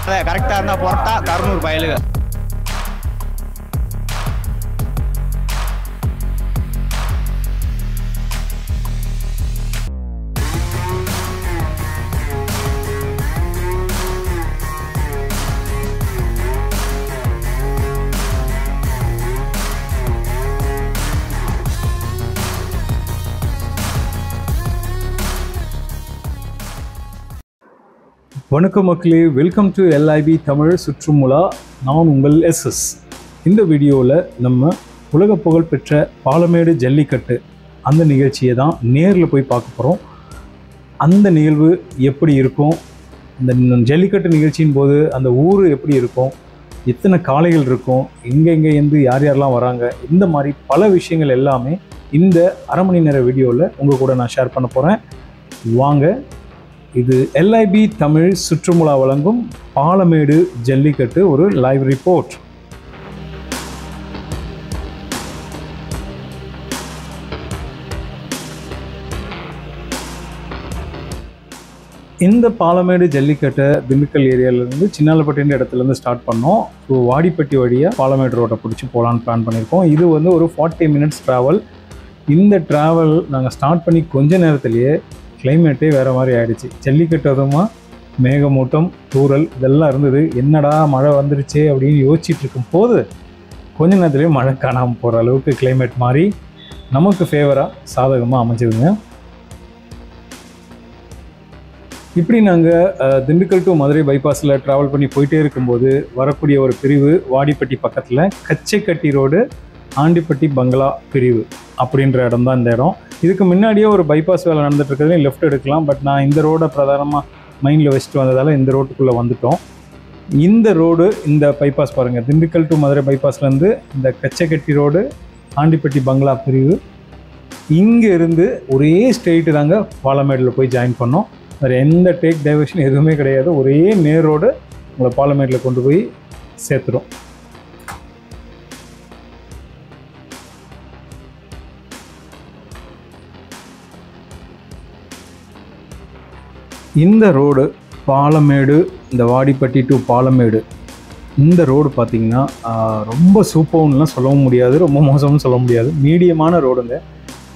கரெக்டா இருந்தா பொறட்டா கருணூர் பயலுக. வணக்கம் மக்களே, வெல்கம் டு LIB தமிழ் சுற்றுமுலா. நான் உங்கள் SS. இந்த வீடியோவில் நம்ம உலக புகழ்பெற்ற பாலமேடு ஜல்லிக்கட்டு அந்த நிகழ்ச்சியை தான் நேரில் போய் பார்க்க போகிறோம். அந்த நிகழ்வு எப்படி இருக்கும், அந்த ஜல்லிக்கட்டு நிகழ்ச்சியின் போது அந்த ஊர் எப்படி இருக்கும், எத்தனை காளைகள் இருக்கும், எங்கெங்கேருந்து யார் யாரெல்லாம் வராங்க, இந்த மாதிரி பல விஷயங்கள் எல்லாமே இந்த அரை மணி நேர வீடியோவில் உங்கள் கூட நான் ஷேர் பண்ண போகிறேன். வாங்க, இது LIB தமிழ் சுற்றுமுலா வழங்கும் பாலமேடு ஜல்லிக்கட்டு ஒரு லைவ் ரிப்போர்ட். இந்த பாலமேடு ஜல்லிக்கட்டை திண்டுக்கல் ஏரியாவிலேருந்து சின்னாலப்பட்டின்ற இடத்துலேருந்து ஸ்டார்ட் பண்ணோம். ஸோ வாடிப்பட்டி வழியாக பாலமேடு ரோட்டை பிடிச்சி போகலான்னு பிளான் பண்ணியிருக்கோம். இது வந்து ஒரு 40 minutes ட்ராவல். இந்த ட்ராவல் நாங்கள் ஸ்டார்ட் பண்ணி கொஞ்ச நேரத்துலேயே கிளைமேட்டே வேறு மாதிரி ஆகிடுச்சு. ஜல்லிக்கட்டு அதுமா மேகமூட்டம், தூறல் இதெல்லாம் இருந்தது. என்னடா மழை வந்துடுச்சே அப்படின்னு யோசிச்சுட்டு இருக்கும் போது கொஞ்ச நேரத்துலேயே மழை காணாமல் போகிற அளவுக்கு கிளைமேட் மாறி நமக்கு ஃபேவராக சாதகமாக அமைஞ்சதுங்க. இப்படி நாங்கள் திண்டுக்கல் டு மதுரை பைபாஸில் ட்ராவல் பண்ணி போயிட்டே இருக்கும்போது வரக்கூடிய ஒரு பிரிவு வாடிப்பட்டி பக்கத்தில் கச்சைக்கட்டி ரோடு ஆண்டிப்பட்டி பங்களா பிரிவு அப்படின்ற இடம் தான் இந்த இடம். இதுக்கு முன்னாடியே ஒரு பைபாஸ் வேலை நடந்துட்டு இருக்கிறதுலையும் லெஃப்ட் எடுக்கலாம். பட் நான் இந்த ரோடை பிரதானமாக மைண்டில் வச்சுட்டு வந்ததால் இந்த ரோட்டுக்குள்ளே வந்துட்டோம். இந்த ரோடு, இந்த பைபாஸ் பாருங்கள், திண்டுக்கல் டு மதுரை பைபாஸ்லேருந்து இந்த கச்சைக்கட்டி ரோடு ஆண்டிப்பட்டி பங்களா பிரிவு, இங்கே இருந்து ஒரே ஸ்ட்ரெயிட்டு தாங்க பாலமேடில் போய் ஜாயின் பண்ணோம். வேறு எந்த டேக் டைவர்ஷன் எதுவுமே கிடையாது. ஒரே நேர் ரோடு உங்களை பாலமேடில் கொண்டு போய் சேர்த்துடும். இந்த ரோடு பாலமேடு, இந்த வாடிப்பட்டி டு பாலமேடு இந்த ரோடு பார்த்திங்கன்னா ரொம்ப சூப்பர்னுலாம் சொல்லவும் முடியாது, ரொம்ப மோசம்னு சொல்ல முடியாது. மீடியமான ரோடுங்க.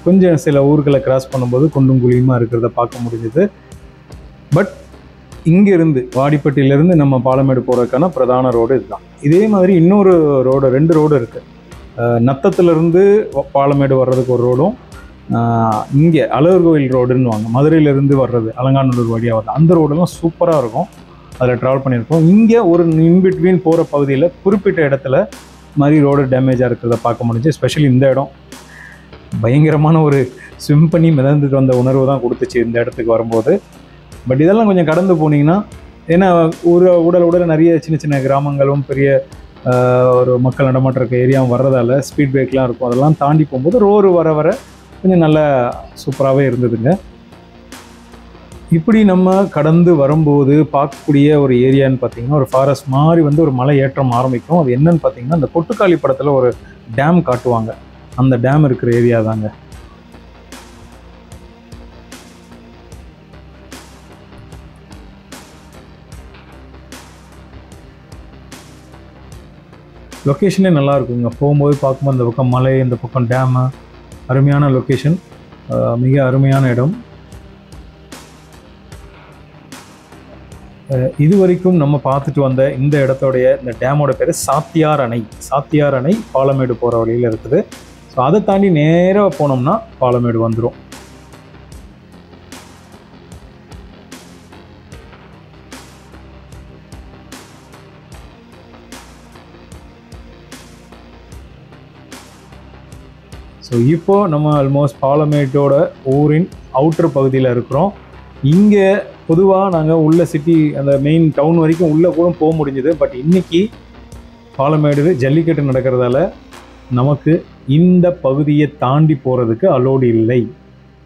கொஞ்சம் சில ஊர்களை கிராஸ் பண்ணும்போது குண்டும் குழியுமாக இருக்கிறத பார்க்க முடிஞ்சது. பட் இங்கேருந்து வாடிப்பட்டியிலேருந்து நம்ம பாலமேடு போகிறதுக்கான பிரதான ரோடு இதுதான். இதே மாதிரி இன்னொரு ரோடு, 2 ரோடு இருக்குது. நத்தத்துலேருந்து பாலமேடு வர்றதுக்கு ஒரு ரோடும், இங்கே அழகர் கோவில் ரோடுன்னு வாங்க, மதுரையிலேருந்து வர்றது அலங்காநல்லூர் வழியாக வர்றது அந்த ரோடெல்லாம் சூப்பராக இருக்கும். அதில் ட்ராவல் பண்ணியிருக்கோம். இங்கே ஒரு இன்பிட்வீன் போகிற பகுதியில் குறிப்பிட்ட இடத்துல மாதிரி ரோடு டேமேஜாக இருக்கிறத பார்க்க முடிஞ்சு. எஸ்பெஷலி இந்த இடம் பயங்கரமான ஒரு ஸ்விம் பண்ணி மிதந்துட்டு வந்த உணர்வு தான் கொடுத்துச்சு இந்த இடத்துக்கு வரும்போது. பட் இதெல்லாம் கொஞ்சம் கடந்து போனீங்கன்னா, ஏன்னா உடல் நிறைய சின்ன சின்ன கிராமங்களும் பெரிய ஒரு மக்கள் நடமாட்டம் இருக்க ஏரியாவும் வர்றதால ஸ்பீட் பிரேக்லாம் இருக்கும். அதெல்லாம் தாண்டி போகும்போது ரோடு வர கொஞ்சம் நல்லா சூப்பராகவே இருந்ததுங்க. இப்படி நம்ம கடந்து வரும்போது பார்க்கக்கூடிய ஒரு ஏரியான்னு பார்த்தீங்கன்னா, ஒரு ஃபாரஸ்ட் மாதிரி வந்து ஒரு மலை ஏற்றம் ஆரம்பிக்கும். அது என்னன்னு பார்த்தீங்கன்னா, அந்த கொட்டுக்காளி படத்தில் ஒரு டேம் காட்டுவாங்க, அந்த டேம் இருக்கிற ஏரியா தாங்க. லொக்கேஷனே நல்லா இருக்குங்க. போகும்போது பார்க்கும்போது இந்த பக்கம் மலை, இந்த பக்கம் டேமு, அருமையான லொக்கேஷன், மிக அருமையான இடம். இது வரைக்கும் நம்ம பார்த்துட்டு வந்த இந்த இடத்தோடைய, இந்த டேமோட பேர் சாத்தியார் அணை. சாத்தியார் அணை பாலமேடு போகிற வழியில் இருக்குது. ஸோ அதை தாண்டி நேராக போனோம்னா பாலமேடு வந்துடும். ஸோ இப்போது நம்ம ஆல்மோஸ்ட் பாலமேட்டோட ஊரின் அவுட்டர் பகுதியில் இருக்கிறோம். இங்கே பொதுவாக நாங்கள் உள்ள சிட்டி, அந்த மெயின் டவுன் வரைக்கும் உள்ளே கூட போக முடிஞ்சுது. பட் இன்றைக்கி பாலமேடு ஜல்லிக்கட்டு நடக்கிறதால நமக்கு இந்த பகுதியை தாண்டி போகிறதுக்கு அலோடு இல்லை.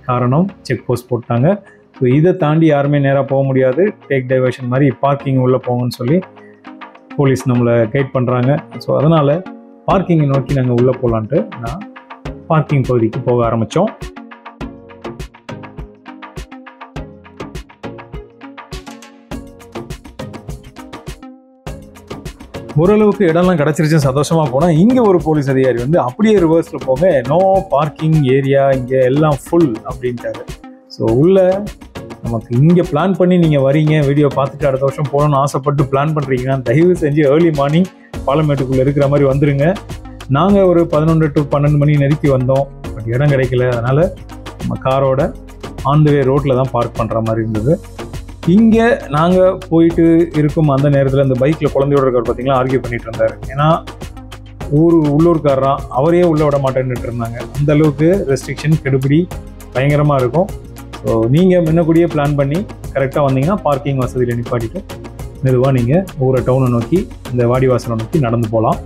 காரணம், செக் போஸ்ட் போட்டாங்க. ஸோ இதை தாண்டி யாருமே நேராக போக முடியாது. டேக் டைவர்ஷன் மாதிரி பார்க்கிங் உள்ளே போங்கன்னு சொல்லி போலீஸ் நம்மளை கைட் பண்ணுறாங்க. ஸோ அதனால் பார்க்கிங்கை நோக்கி நாங்கள் உள்ளே போகலான்ட்டு நான் பார்க்கிங் பகுதிக்கு போக ஆரம்பித்தோம். ஓரளவுக்கு இடம்லாம் கிடச்சிருச்சு, சந்தோஷமாக போனால் இங்கே ஒரு போலீஸ் அதிகாரி வந்து அப்படியே ரிவர்ஸில் போங்க, நோ பார்க்கிங் ஏரியா, இங்கே எல்லாம் ஃபுல் அப்படின்ட்டாரு. ஸோ உள்ள நமக்கு இங்கே பிளான் பண்ணி நீங்கள் வரீங்க, வீடியோ பார்த்துட்டு அடுத்த வருஷம் போகணும்னு ஆசைப்பட்டு பிளான் பண்ணுறீங்கன்னா தயவு செஞ்சு ஏர்லி மார்னிங் பாலமேட்டுக்குள்ளே இருக்கிற மாதிரி வந்துடுங்க. நாங்கள் ஒரு 11 to 12 மணி நெருக்கி வந்தோம், பட் இடம் கிடைக்கல. அதனால் நம்ம காரோட ஆன் த வே ரோட்டில் தான் பார்க் பண்ணுற மாதிரி இருந்தது. இங்கே நாங்கள் போயிட்டு இருக்கும் அந்த நேரத்தில் இந்த பைக்கில் குழந்தையோட இருக்கிற பார்த்தீங்களா ஆர்கியூ பண்ணிட்டு இருந்தார். ஏன்னா உள்ளூர்காரராக அவரே உள்ளே விட மாட்டேன்னுட்டு இருந்தாங்க. அந்த அளவுக்கு ரெஸ்ட்ரிக்ஷன் கெடுபிடி பயங்கரமாக இருக்கும். ஸோ நீங்கள் முன்னக்கூடியே பிளான் பண்ணி கரெக்டாக வந்தீங்கன்னா பார்க்கிங் வசதியில் நிப்பாட்டிட்டு மெதுவாக நீங்கள் ஊரை டவுனை நோக்கி இந்த வாடிவாசலை நோக்கி நடந்து போகலாம்.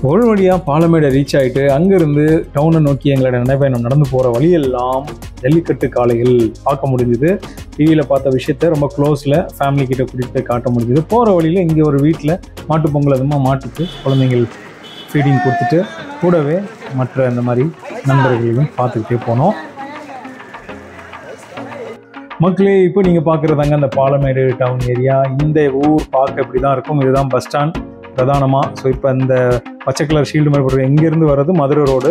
ஒரு வழியாக பாலமேடை ரீச் ஆகிட்டு அங்கேருந்து டவுனை நோக்கி எங்களோட நடைபயணம் நடந்து போகிற வழியெல்லாம் ஜல்லிக்கட்டு காளைகள் பார்க்க முடிஞ்சுது. டிவியில் பார்த்த விஷயத்த ரொம்ப க்ளோஸில் ஃபேமிலி கிட்ட கூட்டிகிட்டு போய் காட்ட முடிஞ்சுது. போகிற வழியில் இங்கே ஒரு வீட்டில் மாட்டு பொங்கல் அதுமாக மாட்டுக்கு குழந்தைங்கள் ஃபீடிங் கொடுத்துட்டு கூடவே மற்ற இந்த மாதிரி நண்பர்களையும் பார்த்துக்கிட்டே போனோம். மக்களே, இப்போ நீங்கள் பார்க்குறதாங்க அந்த பாலமேடு டவுன் ஏரியா. இந்த ஊர் பார்க்க இப்படி தான் இருக்கும். இதுதான் பஸ் ஸ்டாண்ட் பிரதானமாக. ஸோ இப்போ இந்த பச்சை கலர் ஷீல்டு மாதிரி போடுற இங்கேருந்து வர்றது மதுரை ரோடு.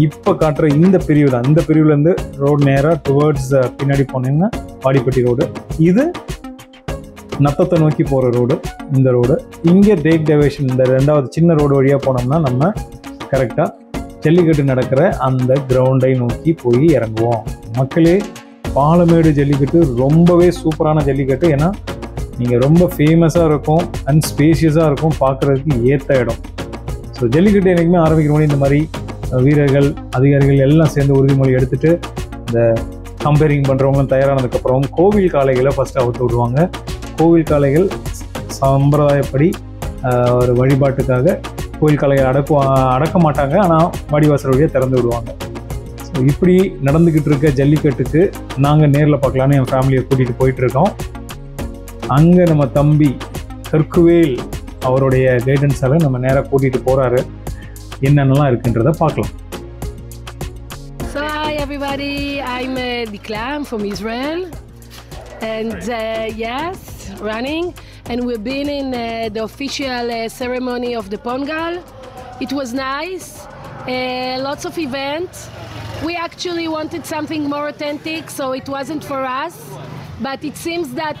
இப்போ காட்டுற இந்த பிரிவு தான். இந்த பிரிவுலேருந்து ரோடு நேராக டுவர்ட்ஸ் பின்னாடி போனீங்கன்னா வாடிப்பட்டி ரோடு. இது நத்தத்தை நோக்கி போகிற ரோடு. இந்த ரோடு இங்கே டேக் டைவர்ஷன், இந்த 2வது சின்ன ரோடு வழியாக போனோம்னா நம்ம கரெக்டாக ஜல்லிக்கட்டு நடக்கிற அந்த கிரவுண்டை நோக்கி போய் இறங்குவோம். மக்களே, பாலமேடு ஜல்லிக்கட்டு ரொம்பவே சூப்பரான ஜல்லிக்கட்டு. ஏன்னா நீங்கள் ரொம்ப ஃபேமஸாக இருக்கும் அண்ட் ஸ்பேஷியஸாக இருக்கும், பார்க்குறதுக்கு ஏற்ற இடம். ஸோ ஜல்லிக்கட்டு என்றைக்குமே ஆரம்பிக்கிற மொழி இந்த மாதிரி வீரர்கள் அதிகாரிகள் எல்லாம் சேர்ந்து உறுதிமொழி எடுத்துகிட்டு இந்த கம்பேரிங் பண்ணுறவங்களும் தயாரானதுக்கப்புறம் கோவில் காளைகளை ஃபஸ்ட்டு அவுத்து விடுவாங்க. கோவில் காளைகள் சம்பிரதாயப்படி ஒரு வழிபாட்டுக்காக கோவில் காளைகள் அடக்க மாட்டாங்க, ஆனால் வாடிவாசல் வழியாக திறந்து விடுவாங்க. ஸோ இப்படி நடந்துக்கிட்டு இருக்க ஜல்லிக்கட்டுக்கு நாங்கள் நேரில் பார்க்கலான்னு என் ஃபேமிலியை கூட்டிகிட்டு போயிட்டுருக்கோம். அங்கே நம்ம தம்பி கற்குவேல் அவருடைய கைடன்ஸால் நம்ம நேராக கூட்டிகிட்டு போகிறாரு. என்னென்னலாம் இருக்குன்றதை பார்க்கலாம். So hi everybody, I'm Dikla, I'm from Israel, and yes, running, and we've been in the official ceremony of the Pongal. It was nice, lots of events. We actually wanted something more authentic, so it wasn't for us. But it seems that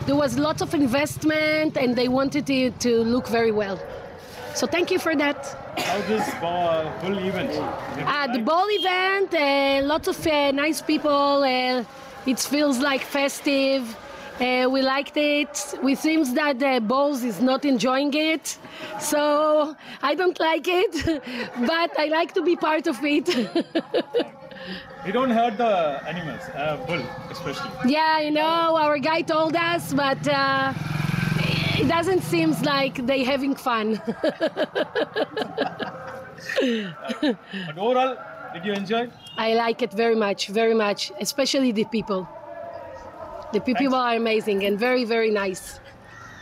there was lots of investment and they wanted it to look very well. So thank you for that. How this bull event? The ball event, lots of nice people. It feels like festive. We liked it. We seems that the Bulls is not enjoying it. So I don't like it, but I like to be part of it. We don't hurt the animals, bull especially. Yeah, you know, our guy told us, but it doesn't seem like they having fun. But overall, did you enjoy? I like it very much, especially the people. The people are amazing and very, very nice.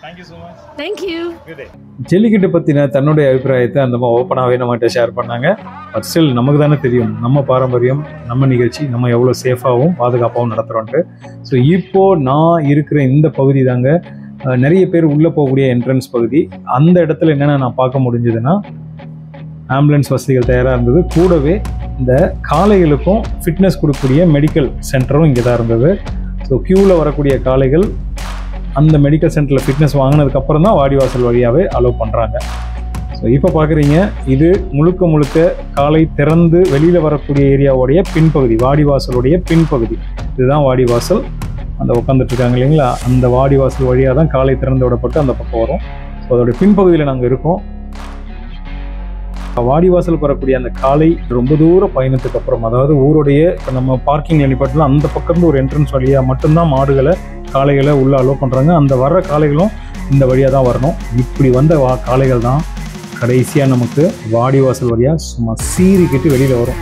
Thank you so much. Thank you. Good day. Jallikattu பற்றின தன்னுடைய அபிப்பிராயத்தை அந்த ஓப்பனாகவே நம்மகிட்ட share பண்ணாங்க. But still நமக்கு தானே தெரியும் நம்ம பாரம்பரியம், நம்ம நிகழ்ச்சி, நம்ம எவ்வளோ சேஃபாகவும் பாதுகாப்பாகவும் நடத்துகிறோன்ட்டு. ஸோ இப்போது நான் இருக்கிற இந்த பகுதி தாங்க நிறைய பேர் உள்ளே போகக்கூடிய என்ட்ரன்ஸ் பகுதி. அந்த இடத்துல என்னென்ன நான் பார்க்க முடிஞ்சதுன்னா, ஆம்புலன்ஸ் வசதிகள் தயாராக இருந்தது. கூடவே இந்த காளைகளுக்கும் ஃபிட்னஸ் கொடுக்கக்கூடிய மெடிக்கல் சென்டரும் இங்கே தான் இருந்தது. ஸோ க்யூவில் வரக்கூடிய காளைகள் அந்த மெடிக்கல் சென்டரில் ஃபிட்னஸ் வாங்கினதுக்கப்புறம் தான் வாடிவாசல் வழியாகவே அலோவ் பண்ணுறாங்க. ஸோ இப்போ பார்க்குறீங்க, இது முழுக்க காலை திறந்து வெளியில் வரக்கூடிய ஏரியாவுடைய பின்பகுதி, வாடிவாசலுடைய பின்பகுதி. இதுதான் வாடிவாசல். அந்த உட்காந்துட்ருக்காங்க இல்லைங்களா, அந்த வாடிவாசல் வழியாக தான் காலை திறந்து விடப்பட்டு அந்த பக்கம் வரும். ஸோ அதோடைய பின்பகுதியில் நாங்கள் இருக்கோம். வாடிவாசலுக்கு வரக்கூடிய அந்த காலை ரொம்ப தூர பயணத்துக்கு அப்புறம், அதாவது ஊருடைய இப்போ நம்ம பார்க்கிங் நிப்பாட்டில் அந்த பக்கத்துலேருந்து ஒரு என்ட்ரன்ஸ் வழியாக மட்டும்தான் மாடுகளை காளைகளை உள்ளே அலோவ் பண்ணுறாங்க. அந்த வர்ற காளைகளும் இந்த வழியாக தான் வரணும். இப்படி வந்த காளைகள் தான் கடைசியாக நமக்கு வாடிவாசல் வழியாக சும்மா சீறிக்கிட்டு வெளியில் வரும்.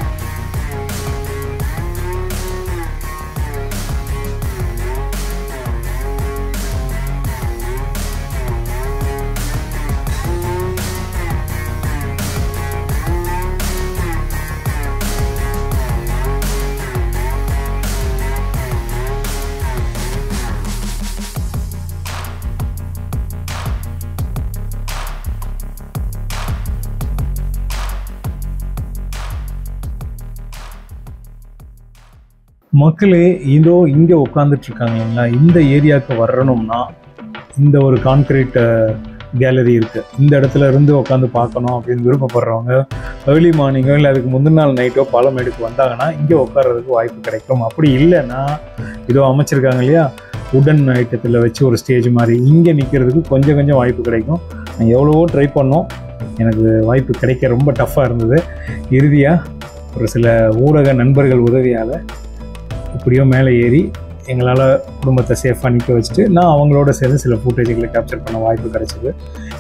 மக்களே இதோ இங்கே உட்காந்துட்டு இருக்காங்க இல்லைங்களா, இந்த ஏரியாவுக்கு வரணும்னா இந்த ஒரு கான்கிரீட் கேலரி இருக்குது. இந்த இடத்துல இருந்து உட்காந்து பார்க்கணும் அப்படின்னு விருப்பப்படுறவங்க ஏர்லி மார்னிங்கோ இல்லை அதுக்கு முந்தின நாள் நைட்டோ பாலமேடுக்கு வந்தாங்கன்னா இங்கே உட்கார்றதுக்கு வாய்ப்பு கிடைக்கும். அப்படி இல்லைன்னா இதோ அமைச்சிருக்காங்க இல்லையா, உடன் ஐட்டத்தில் வச்சு ஒரு ஸ்டேஜ் மாதிரி, இங்கே நிற்கிறதுக்கு கொஞ்சம் கொஞ்சம் வாய்ப்பு கிடைக்கும். நான் எவ்வளவோ ட்ரை பண்ணோம், எனக்கு வாய்ப்பு கிடைக்க ரொம்ப டஃப்பாக இருந்தது. இறுதியாக ஒரு சில ஊடக நண்பர்கள் உதவியால் இப்படியோ மேலே ஏறி எங்களால் குடும்பத்தை சேஃபாக நிற்க வச்சுட்டு நான் அவங்களோட சேர்ந்து சில ஃபுட்டேஜுகளை கேப்சர் பண்ண வாய்ப்பு கிடைச்சிது.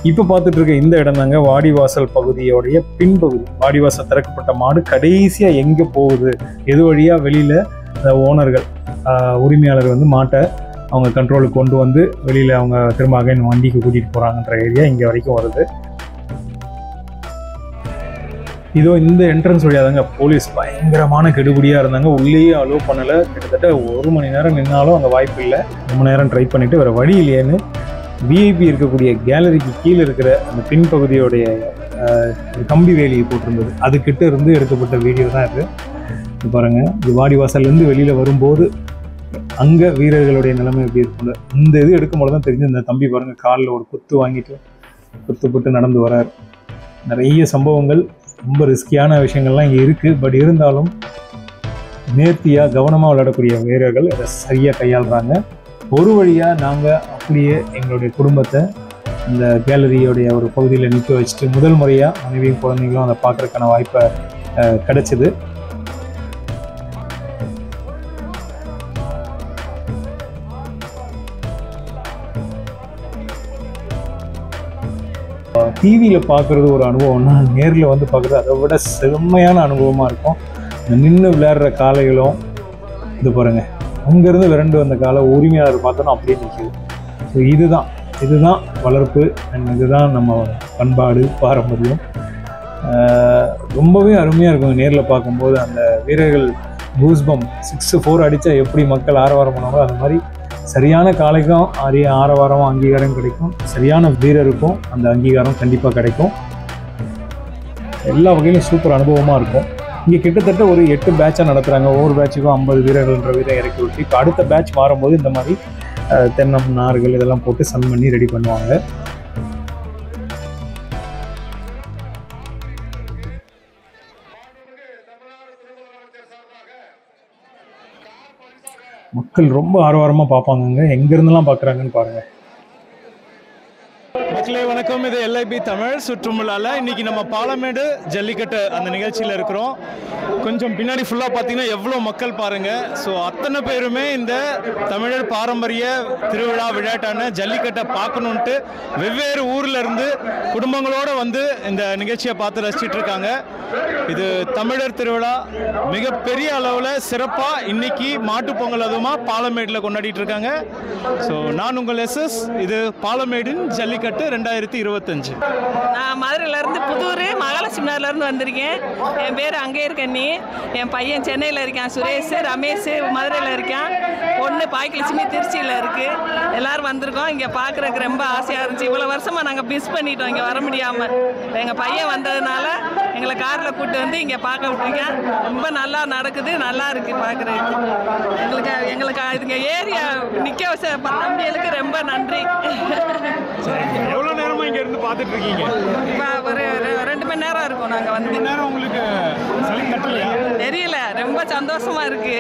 இப்போ பார்த்துட்ருக்க இந்த இடம் தாங்க வாடிவாசல் பகுதியோடைய பின்பகுதி. வாடிவாசல் திறக்கப்பட்ட மாடு கடைசியாக எங்கே போகுது, எது வழியாக வெளியில் ஓனர்கள் உரிமையாளர் வந்து மாட்டை அவங்க கண்ட்ரோலுக்கு கொண்டு வந்து வெளியில் அவங்க திரும்ப அகைன் வண்டிக்கு கூட்டிகிட்டு போகிறாங்கன்ற ஏரியா இங்கே வரைக்கும் வருது. இதோ இந்த என்ட்ரன்ஸ் வழியாக தாங்க போலீஸ் பயங்கரமான கெடுபடியாக இருந்தாங்க, உள்ளேயே அலோவ் பண்ணலை. கிட்டத்தட்ட 1 மணி நேரம் நின்னாலும் அங்கே வாய்ப்பு இல்லை. ரொம்ப நேரம் ட்ரை பண்ணிவிட்டு வேறு வழி இல்லையேன்னு விஐபி இருக்கக்கூடிய கேலரிக்கு கீழே இருக்கிற அந்த பின்பகுதியோடைய கம்பி வேலியை போட்டிருந்தது, அதுக்கிட்ட இருந்து எடுக்கப்பட்ட வீடியோ தான் இது. இது பாருங்கள், இது வாடிவாசல்லேருந்து வெளியில் வரும்போது அங்கே வீரர்களுடைய நிலைமை எப்படி இருக்குங்க. இந்த இது எடுக்கும்போது தான் தெரிஞ்சு, இந்த தம்பி பாருங்கள் காலில் ஒரு குத்து வாங்கிட்டு குத்துப்பட்டு நடந்து வரார். நிறைய சம்பவங்கள், ரொம்ப ரிஸ்கியான விஷயங்கள்லாம் இங்கே இருக்குது. பட் இருந்தாலும் நேர்த்தியாக கவனமாக விளையாடக்கூடிய வீரர்கள் அதை சரியாக கையாளுறாங்க. ஒரு வழியாக நாங்கள் அப்படியே எங்களுடைய குடும்பத்தை இந்த கேலரியோடைய ஒரு பகுதியில் நிற்க வச்சுட்டு முதல் முறையாக மனைவியும் குழந்தைங்களும் அதை பார்க்குறதுக்கான வாய்ப்பை கிடைச்சிது. டிவியில் பார்க்குறது ஒரு அனுபவம்னா நேரில் வந்து பார்க்குறது அதை விட செம்மையான அனுபவமாக இருக்கும். நின்று விளையாடுற காளைகளும் இது பாருங்கள், அங்கேருந்து விரண்டு வந்த காலை உரிமையாளர் பார்த்தோன்னா அப்படியே நிற்கிது. ஸோ இதுதான் வளர்ப்பு அண்ட் இதுதான் நம்ம பண்பாடு பாரம்பரியம். ரொம்பவே அருமையாக இருக்கும் நேரில் பார்க்கும்போது. அந்த வீரர்கள் கூஸ்பம் 6-4 அடித்தா எப்படி மக்கள் ஆரவாரம் பண்ணுவாங்களோ அது மாதிரி சரியான காளைக்கும் ஆரவாரம் அங்கீகாரம் கிடைக்கும், சரியான வீரருக்கும் அந்த அங்கீகாரம் கண்டிப்பாக கிடைக்கும். எல்லா வகையிலும் சூப்பர் அனுபவமாக இருக்கும். இங்கே கிட்டத்தட்ட ஒரு 8 பேட்சாக நடத்துகிறாங்க. ஒவ்வொரு பேட்சுக்கும் 50 வீரர்கள்ன்ற வீரர் இறக்கி விட்டு இப்போ அடுத்த பேட்ச் மாறும்போது இந்த மாதிரி தென்னம் நார்கள் இதெல்லாம் போட்டு சம் பண்ணி ரெடி பண்ணுவாங்க. மக்கள் ரொம்ப ஆர்வமாக பார்ப்பாங்க, எங்கேருந்துலாம் பார்க்குறாங்கன்னு பாருங்கள். மக்களே வணக்கம், இது எல்ஐபி தமிழ் சுற்றுமுலால. இன்னைக்கு நம்ம பாலமேடு ஜல்லிக்கட்டு அந்த நிகழ்ச்சியில் இருக்கிறோம். கொஞ்சம் பின்னாடி ஃபுல்லாக பார்த்தீங்கன்னா எவ்வளோ மக்கள் பாருங்கள். ஸோ அத்தனை பேருமே இந்த தமிழர் பாரம்பரிய திருவிழா விளையாட்டான ஜல்லிக்கட்டை பார்க்கணுன்ட்டு வெவ்வேறு ஊரில் இருந்து குடும்பங்களோடு வந்து இந்த நிகழ்ச்சியை பார்த்து ரசிச்சிட்டு இருக்காங்க. இது தமிழர் திருவிழா மிகப்பெரிய அளவில் சிறப்பாக இன்னைக்கு மாட்டுப்பொங்கல் அதுவுமா பாலமேடில் கொண்டாடிட்டு இருக்காங்க. ஸோ நான் உங்கள் எஸ்எஸ், இது பாலமேடின் ஜல்லிக்கட்டு 2025. நான் மதுரையிலேருந்து புதூர் மகாலட்சுமி நகர்லேருந்து வந்திருக்கேன். என் பேர் அங்கே இருக்கேன். என் பையன் சென்னையில் இருக்கான், சுரேஷ், ரமேஷ் மதுரையில் இருக்கான், பொண்ணு பாக்கியலட்சுமி திருச்சியில் இருக்குது. எல்லோரும் வந்திருக்கோம். இங்கே பார்க்குறதுக்கு ரொம்ப ஆசையாக இருந்துச்சு. இவ்வளோ வருஷமாக நாங்கள் மிஸ் பண்ணிட்டோம் இங்கே வர முடியாமல். எங்கள் பையன் வந்ததுனால எங்களை காரில் கூப்பிட்டு வந்து இங்கே பார்க்க விட்டுருக்கேன். ரொம்ப நல்லா நடக்குது, நல்லா இருக்குது பார்க்குறதுக்கு. எங்களுக்கு இதுங்க ஏரியா நிற்க வச்ச தம்பிகளுக்கு ரொம்ப நன்றி. எவ்வளோ நேரமாக இங்கே இருந்து பார்த்துட்டு இருக்கீங்க? இப்போ ஒரு 2 மணி நேரம் இருக்கும். நாங்கள் வந்து நேரம் உங்களுக்கு தெரியல, ரொம்ப சந்தோஷமா இருக்கு.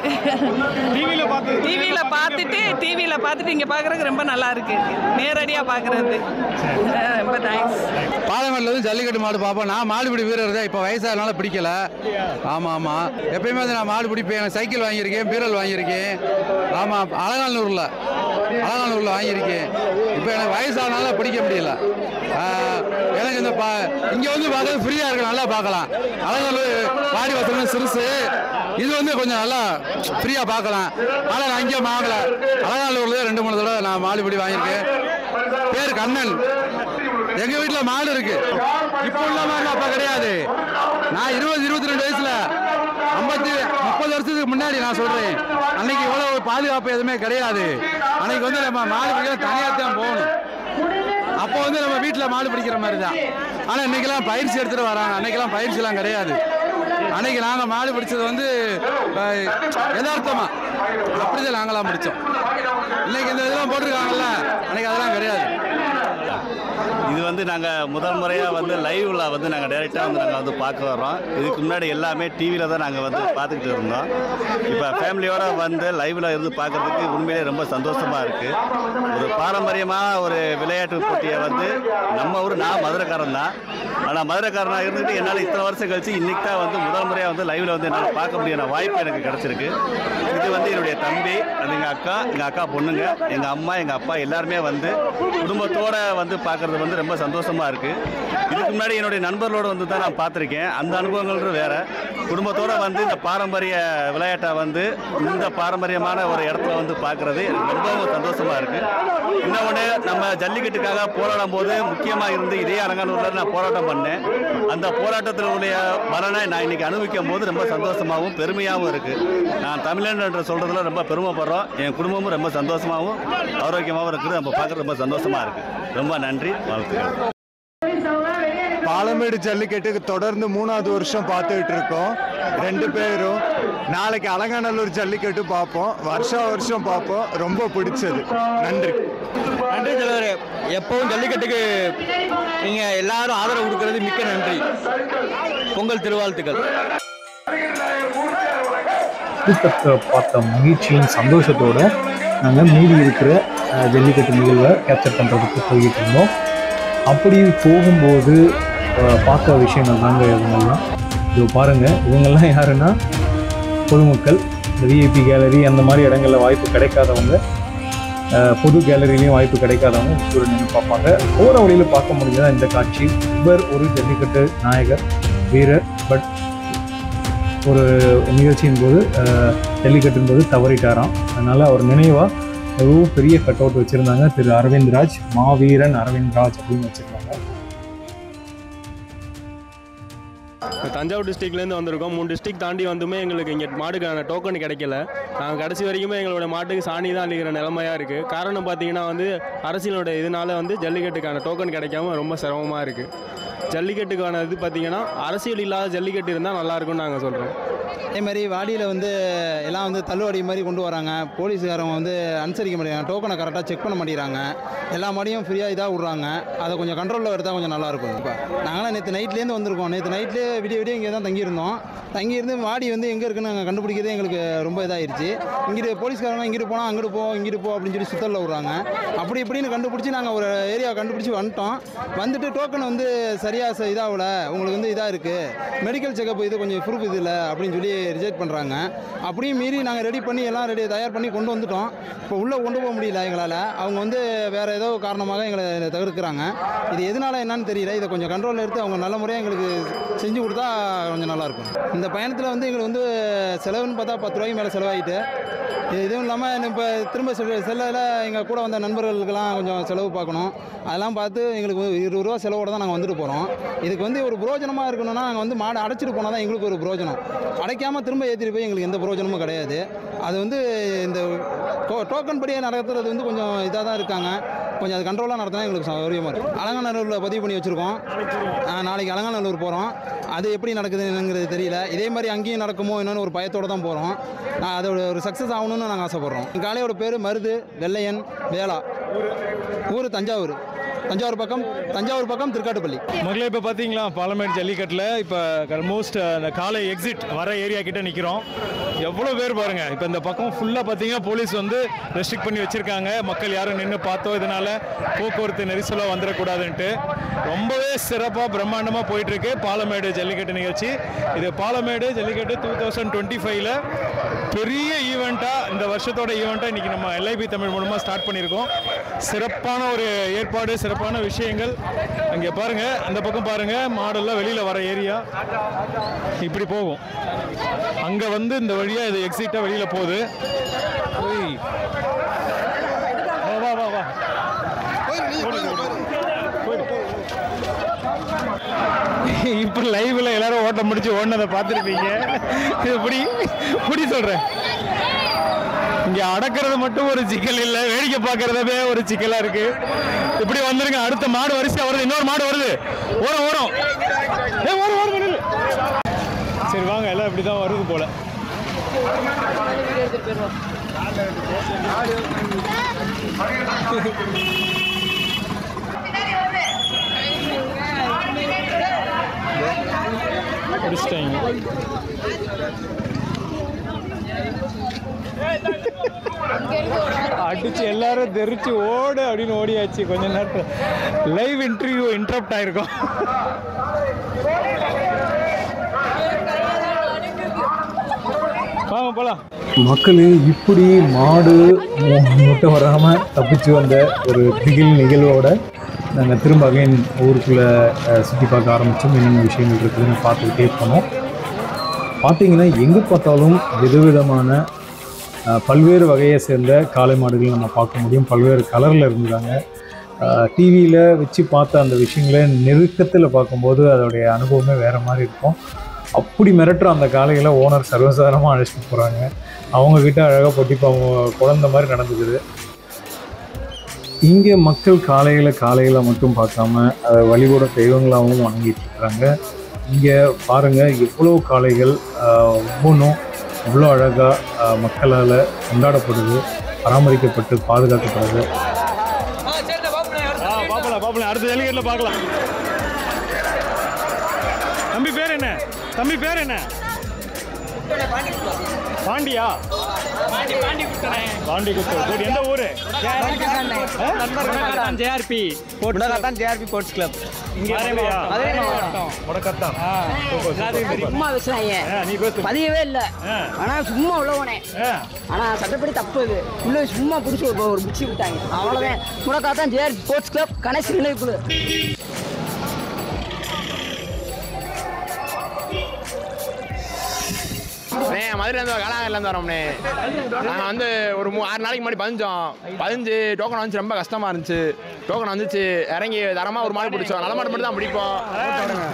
டிவியில் பார்த்துட்டு இங்கே பார்க்குறதுக்கு ரொம்ப நல்லா இருக்கு, நேரடியாக பார்க்குறது. ரொம்ப தேங்க்ஸ். பாலமேடில் வந்து ஜல்லிக்கட்டு மாடு பார்ப்போம். நான் மாடுபிடி வீரர் தான், இப்போ வயசாகனால பிடிக்கல. ஆமாம், எப்பயுமே வந்து நான் மாடு பிடிப்பேன். எனக்கு சைக்கிள் வாங்கியிருக்கேன், பீரல் வாங்கியிருக்கேன். ஆமாம், அலங்காநல்லூரில் வாங்கியிருக்கேன். இப்போ எனக்கு வயசாகனால பிடிக்க முடியல. எனக்கு இந்த இங்கே வந்து பார்க்கறது ஃப்ரீயாக இருக்கு, நல்லா பார்க்கலாம். அலங்காநல்லூர் வாடிவாசல் சிறுசு, இது வந்து கொஞ்சம் நல்லா ஃப்ரீயாக பார்க்கலாம். ஆனால் நான் இங்கே வாங்கலை. அலங்காநல்லூர்லேயே 2-3 தடவை நான் மாடுபிடி வாங்கியிருக்கேன். பேர் கண்ணன். எங்கள் வீட்டில் மாடு இருக்கு. இப்போ உள்ள மாதிரி அப்பா கிடையாது. நான் 20-22 வயசுல 30 வருஷத்துக்கு முன்னாடி நான் சொல்றேன். அன்னைக்கு இவ்வளவு பாதுகாப்பு எதுவுமே கிடையாது. அன்னைக்கு வந்து நம்ம மாடு பிடிக்க தனியாக தான் போகணும். அப்போ வந்து நம்ம வீட்டில் மாடு பிடிக்கிற மாதிரி தான். ஆனால் இன்னைக்கெல்லாம் பயிற்சி எடுத்துட்டு வராங்க. அன்னைக்கெல்லாம் பயிற்சிலாம் கிடையாது. அன்னைக்கு நாங்கள் மாடு பிடிச்சது வந்து யதார்த்தமா அப்படிதான் நாங்களாம் முடித்தோம். இன்னைக்கு இந்த இதெல்லாம் போட்டிருக்காங்கல்ல, அன்னைக்கு அதெல்லாம் கிடையாது. இது வந்து நாங்கள் முதல் முறையாக வந்து லைவில் வந்து நாங்கள் டைரெக்டாக வந்து நாங்கள் வந்து பார்க்க வரோம். இதுக்கு முன்னாடி எல்லாமே டிவியில் தான் நாங்கள் வந்து பார்த்துக்கிட்டு இருந்தோம். இப்போ ஃபேமிலியோடு வந்து லைவில் இருந்து பார்க்குறதுக்கு உண்மையிலே ரொம்ப சந்தோஷமாக இருக்குது. ஒரு பாரம்பரியமாக ஒரு விளையாட்டு போட்டியை வந்து நம்ம ஊர், நான் மதுரைக்காரன் தான், ஆனால் மதுரைக்காரனாக இருந்துட்டு என்னால் இத்தனை வருஷம் கழிச்சு இன்றைக்கி தான் வந்து முதல் முறையாக வந்து லைவில் வந்து என்னால் பார்க்க முடியாத வாய்ப்பு எனக்கு கிடச்சிருக்கு. இது வந்து என்னுடைய தம்பி, அது எங்கள் அக்கா பொண்ணுங்க, எங்கள் அம்மா, எங்கள் அப்பா எல்லாருமே வந்து குடும்பத்தோடு வந்து பார்க்குறது வந்து ரொம்ப சந்தோஷமாக இருக்குது. இதுக்கு முன்னாடி என்னுடைய நண்பர்களோடு வந்து தான் நான் பார்த்துருக்கேன். அந்த அனுபவங்கள் வேறு. குடும்பத்தோடு வந்து இந்த பாரம்பரிய விளையாட்டை வந்து இந்த பாரம்பரியமான ஒரு இடத்துல வந்து பார்க்குறது ரொம்பவும் சந்தோஷமாக இருக்குது. இன்னொன்று, நம்ம ஜல்லிக்கட்டுக்காக போராடும் போது முக்கியமாக இருந்து இதே அலங்காநல்லூரில் நான் போராட்டம் பண்ணேன். அந்த போராட்டத்தினுடைய பலனை நான் இன்றைக்கி அனுபவிக்கும் போது ரொம்ப சந்தோஷமாகவும் பெருமையாகவும் இருக்குது. நான் தமிழன் என்று சொல்கிறதுல ரொம்ப பெருமைப்படுறோம். என் குடும்பமும் ரொம்ப சந்தோஷமாகவும் ஆரோக்கியமாகவும் இருக்குது. நம்ம பார்க்குறது ரொம்ப சந்தோஷமாக இருக்குது. ரொம்ப நன்றி, வாழ்த்துக்கள். பாலமேடு ஜல்லிக்கட்டுக்கு தொடர்ந்து 3வது வருஷம் பார்த்துக்கிட்டு இருக்கோம். 2 பேரும் நாளைக்கு அலங்காநல்லூர் ஜல்லிக்கட்டு பார்ப்போம். வருஷம் பார்ப்போம். ரொம்ப பிடிச்சது. நன்றி. நன்றி தலைவரே. எப்பவும் ஜல்லிக்கட்டுக்கு நீங்கள் எல்லாரும் ஆதரவு கொடுக்கறது மிக்க நன்றி. பொங்கல் திருவாழ்த்துக்கள். கூட்டத்தை பார்த்த மகிழ்ச்சியின் சந்தோஷத்தோடு நாங்கள் மீதி இருக்கிற ஜல்லிக்கட்டு நிகழ்வை கேப்சர் பண்ணுறதுக்கு போய்கிட்டு இருந்தோம். அப்படி போகும்போது பார்த்த விஷயங்கள் தாங்க இவங்கெல்லாம். இது பாருங்கள், இவங்கெல்லாம் யாருன்னா பொதுமக்கள். இந்த விஐபி கேலரி அந்த மாதிரி இடங்களில் வாய்ப்பு கிடைக்காதவங்க, பொது கேலரிலையும் வாய்ப்பு கிடைக்காதவங்க கூட நின்று பார்ப்பாங்க. போகிற வழியில் பார்க்க முடிஞ்சதான் இந்த காட்சி. இவர் ஒரு ஜல்லிக்கட்டு நாயகர், வீரர். பட் ஒரு நிகழ்ச்சியின் போது ஜல்லிக்கட்டின் போது தவறிட்டாராம். அதனால் அவர் நினைவாக எவ்வளோ பெரிய கட் அவுட் வச்சுருந்தாங்க. திரு அரவிந்த் ராஜ், மாவீரன் அரவிந்த் ராஜ் அப்படின்னு வச்சுருந்தாங்க. தஞ்சாவூர் டிஸ்ட்ரிக்ட்லேருந்து வந்திருக்கோம். 3 டிஸ்ட்ரிக்ட் தாண்டி வந்துமே எங்களுக்கு இங்கே மாட்டுக்கான டோக்கன் கிடைக்கல. நாங்கள் கடைசி வரைக்குமே எங்களோட மாட்டுக்கு சாணி தான் அளிக்கிற நிலைமையாக இருக்குது. காரணம் பார்த்தீங்கன்னா வந்து அரசியலோட இதனால வந்து ஜல்லிக்கட்டுக்கான டோக்கன் கிடைக்காம ரொம்ப சிரமமாக இருக்குது. ஜல்லிக்கட்டுக்கான இது பார்த்திங்கன்னா அரசியல் இல்லாத ஜல்லிக்கட்டு இருந்தால் நல்லாயிருக்கும்னு நாங்கள் சொல்கிறோம். அதே மாதிரி வாடியில் வந்து எல்லாம் வந்து தள்ளுவாடி மாதிரி கொண்டு வராங்க. போலீஸுக்காரங்க வந்து அனுசரிக்க மாட்டேங்கிறாங்க. டோக்கனை கரெக்டாக செக் பண்ண மாட்டேங்கிறாங்க. எல்லா மாடியும் ஃப்ரீயாக இதாக விட்றாங்க. அதை கொஞ்சம் கண்ட்ரோலில் எடுத்தால் கொஞ்சம் நல்லாயிருக்கும். இப்போ நாங்களாம் நேற்று நைட்லேருந்து வந்திருக்கோம். நேற்று நைட்லேயே விடிய இங்கே தான் தங்கியிருந்தோம். தங்கியிருந்து வாடி வந்து எங்கே இருக்குன்னு நாங்கள் கண்டுபிடிக்கிறதே எங்களுக்கு ரொம்ப இதாகிடுச்சு. இங்கிட்டு போலீஸ்காரங்க இங்கிட்டு போனால் அங்கிட்டு போ அப்படின்னு சொல்லி சுத்தலில் விட்றாங்க. அப்படி இப்படின்னு கண்டுபிடிச்சி நாங்கள் ஒரு ஏரியாவை கண்டுபிடிச்சி வந்துட்டு டோக்கன் வந்து சரியாக இதாகல, உங்களுக்கு வந்து இதாக இருக்குது, மெடிக்கல் செக்கப் இது கொஞ்சம் ப்ரூஃப் இது இல்லை அப்படின்னு சொல்லி ரிஜெக்ட் பண்ணுறாங்க. அப்படியும் மீறி நாங்கள் ரெடி பண்ணி எல்லாம் தயார் பண்ணி கொண்டு வந்துட்டோம். இப்போ உள்ளே கொண்டு போக முடியல எங்களால். அவங்க வந்து வேறு ஏதோ காரணமாக எங்களை தவிர்க்கிறாங்க. இது எதனால என்னன்னு தெரியல. இதை கொஞ்சம் கண்ட்ரோலில் எடுத்து அவங்க நல்ல முறையாக எங்களுக்கு செஞ்சு கொடுத்தா கொஞ்சம் நல்லாயிருக்கும். இந்த பயணத்தில் வந்து எங்களுக்கு வந்து செலவுன்னு பார்த்தா 10 ரூபாய்க்கு மேலே செலவாகிட்டு, இதுவும் இல்லாமல் இப்போ திரும்ப செல்லில் எங்கள் கூட வந்த நண்பர்களுக்கெல்லாம் கொஞ்சம் செலவு பார்க்கணும். அதெல்லாம் பார்த்து எங்களுக்கு 20 ரூபா செலவோடு தான் நாங்கள் வந்துட்டு போகிறோம். இதுக்கு வந்து ஒரு புரோஜனமாக இருக்கணும்னா நாங்கள் வந்து மாடு அடைச்சிட்டு போனால் தான் எங்களுக்கு ஒரு புரோஜனம். அடைக்காமல் திரும்ப ஏற்றிட்டு போய் எங்களுக்கு எந்த புரோஜனமும் கிடையாது. அது வந்து இந்த டோக்கன் படியே நடத்துறது வந்து கொஞ்சம் இதாக தான் இருக்காங்க. கொஞ்சம் அது கண்ட்ரோலாக நடத்தினா எங்களுக்கு சௌகரியமாக இருக்கும். அலங்காநல்லூரில் பதிவு பண்ணி வச்சுருக்கோம். நாளைக்கு அலங்காநல்லூர் போகிறோம். அது எப்படி நடக்குதுங்கிறது தெரியல. இதே மாதிரி அங்கேயும் நடக்குமோ என்னன்னு ஒரு பயத்தோடு தான் போகிறோம். அதோட ஒரு சக்ஸஸ் ஆகணும்னு நாங்கள் ஆசைப்பட்றோம். எங்கள் காலையோட பேர் மருது வெள்ளையன் வேளா. ஊர் தஞ்சாவூர் பக்கம் திருக்காட்டுப்பள்ளி. மகளே, இப்போ பார்த்தீங்களா பாலமேடு ஜல்லிக்கட்டில் இப்போ ஆல்மோஸ்ட் அந்த காலை எக்ஸிட் வர ஏரியா கிட்ட நிற்கிறோம். எவ்வளோ பேர் பாருங்கள். இப்போ இந்த பக்கம் ஃபுல்லாக பார்த்தீங்கன்னா போலீஸ் வந்து ரெஸ்ட்ரிக்ட் பண்ணி வச்சுருக்காங்க. மக்கள் யாரும் நின்று பார்த்தோம் இதனால் போக்குவரத்து நெரிசலாக வந்துடக்கூடாதுன்ட்டு ரொம்பவே சிறப்பாக பிரம்மாண்டமாக போயிட்டுருக்கு பாலமேடு ஜல்லிக்கட்டு நிகழ்ச்சி. இது பாலமேடு ஜல்லிக்கட்டு 2025 பெரிய ஈவெண்ட்டாக, இந்த வருஷத்தோட ஈவெண்ட்டாக இன்றைக்கி நம்ம LIB தமிழ் மூலமாக ஸ்டார்ட் பண்ணியிருக்கோம். சிறப்பான ஒரு ஏற்பாடு, சிறப்பான விஷயங்கள். அங்கே பாருங்கள், அந்த பக்கம் பாருங்கள், மாடெல்லாம் வெளியில் வர ஏரியா இப்படி போகும். அங்கே வந்து இந்த வழியாக இது எக்ஸிட்டாக வெளியில் போகுது. வா வா வா இப்போ லைவ்ல எல்லாரும் ஓட்ட முடிச்சு ஓடினதை பார்த்துருப்பீங்க. இப்படி சொல்கிறேன், இங்கே அடக்கிறது மட்டும் ஒரு சிக்கல் இல்லை, வேடிக்கை பார்க்கறதவே ஒரு சிக்கலாக இருக்கு. இப்படி வந்துருங்க, அடுத்த மாடு வரிசையாக வருது, இன்னொரு மாடு வருது, ஓரம் ஓரம் சரி வாங்க, எல்லாம் இப்படி தான் வருது போல. அடிச்சு எல்லாரும் தெரிச்சு ஓடு அப்படின்னு ஓடியாச்சு. கொஞ்ச நேரத்தில் லைவ் இன்டர்வியூ இன்டரப்ட் ஆயிருக்கும். வாங்க போலாம். மக்கள் இப்படி மாடு முட்டை வராமல் தப்பிச்சு வந்த ஒரு திகில் நிகழ்வோட நாங்கள் திரும்ப அகைன் ஊருக்குள்ளே சுற்றி பார்க்க ஆரம்பித்தோம். என்னென்ன விஷயங்கள் இருக்குதுன்னு பார்த்துக்கிட்டே போனோம். பார்த்தீங்கன்னா எங்கே பார்த்தாலும் விதவிதமான பல்வேறு வகையை சேர்ந்த காளை மாடுகள் நம்ம பார்க்க முடியும். பல்வேறு கலரில் இருந்தாங்க. டிவியில் வச்சு பார்த்த அந்த விஷயங்களை நெருக்கத்தில் பார்க்கும்போது அதோடைய அனுபவமே வேறு மாதிரி இருக்கும். அப்படி மிரட்டுற அந்த காளைகளை ஓனர் சர்வசாதாரணமாக அழைச்சிட்டு போகிறாங்க. அவங்கக்கிட்ட அழகாக பொட்டிப்பு அவங்க குழந்த மாதிரி நடந்துக்குது. இங்கே மக்கள் காளைகளை மட்டும் பார்க்காம அதை வழிபட தெய்வங்களாகவும் வணங்கிட்டு இருக்கிறாங்க. இங்கே பாருங்கள் எவ்வளோ காளைகள் ஒவ்வொன்றும் இவ்வளோ அழகாக மக்களால் கொண்டாடப்படுது, பராமரிக்கப்பட்டு பாதுகாக்கப்படுது. பார்க்கலாம் அடுத்த ஜல்லிக்கட்டில் பார்க்கலாம். தம்பி பேர் என்ன? பாண்டியா? பாண்டி குத்தூர். எந்த ஊரு? JRP sports club. சும்மா பேசுறாங்க, பதியவே இல்லை. ஆனா சும்மா உள்ளவனே, ஆனா சட்டப்படி தப்பு. இது உள்ள சும்மா பிடிச்சி ஒரு பிடிச்சி விட்டாங்க, அவ்வளவுதான். Mudakkathan JRP sports club Ganesh நினைவுக்குழு. மதுரையிலேருந்து காலாங்கல்லேருந்து வரோம்னே. நாங்கள் வந்து ஒரு 6 நாளைக்கு முன்னாடி பதிஞ்சு டோக்கன் வந்துச்சு. ரொம்ப கஷ்டமாக இருந்துச்சு. டோக்கன் வந்துச்சு, இறங்கி தரமாக ஒரு மாடு பிடிச்சோம். நல்ல மாடு மட்டும் தான் பிடிப்போம்.